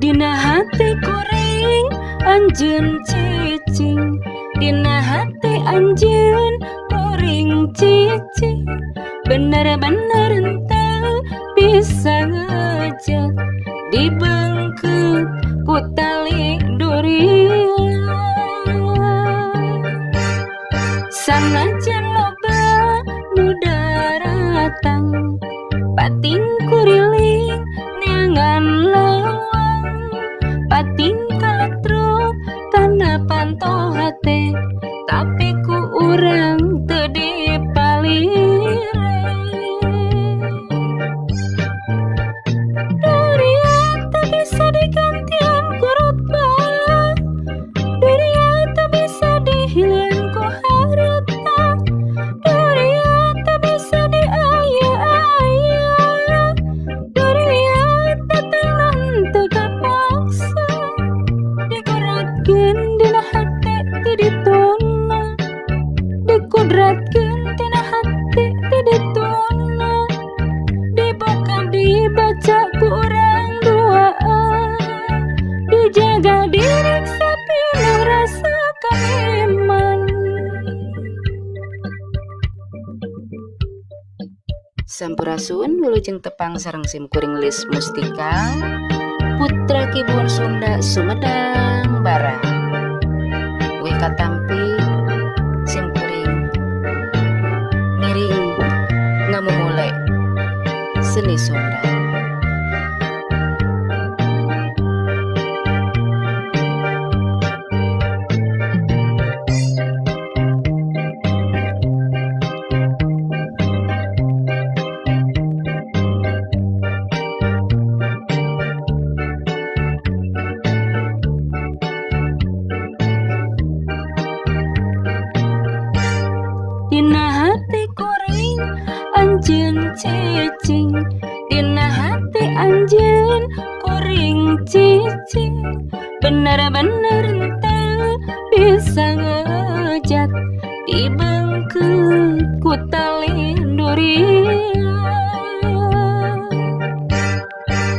Dina hati kuring anjeun cicing, dina hati anjeun kuring cicing, bener-bener henteu bisa ngejat dibengkeut ku tali durian. Sanajan loba nu daratang, pating kuriling neangan lawang, pating kaletruk tanah panto hate, tapi ku urang teu dipalire. Duria teu bisa digantian ku rupa, duria teu bisa dihilian ku harta, duria teu bisa diaya-aya, duria teu tenang teu kapaksa, dikuratkeun dina hati ti dituna, dikudratkeun dina hati ti dituna, dibuka dibaca ku urang duaan, dijaga diriksa pinuh rasa kaiman. Sampurasun wilujeng tepang sareng sim kuring lis mustika, putra Kibun Sunda Sumedang Barat. We katampi sim kuring ngiring ngamumule seni Sunda. Dina hati kuring anjeun cicing, dina hati anjeun kuring cicing, bener-bener henteu bisa ngejat dibengkeut ku tali durian.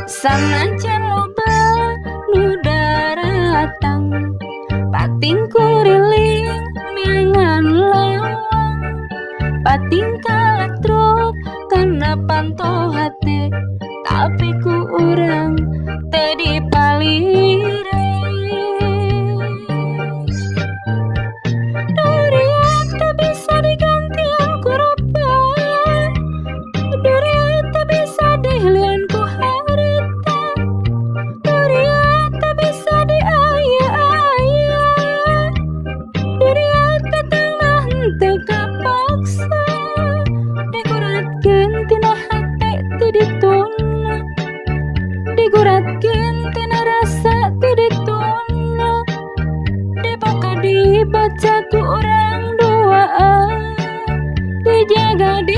Sanajan loba nu daratang, pating kuriling meangan lawang, pating kaletruk kana panto hate, tapi ku urang teu dipalire. Duria teu bisa digantian ku rupa, duria teu bisa dihilian ku harta, duria teu bisa diaya-aya, duria teu tenang teu kapaksa, dikuratkeun tina hati ti dituna, dikuratkeun tina rasa ti dituna, dibuka dibaca ku urang duaan, dijaga di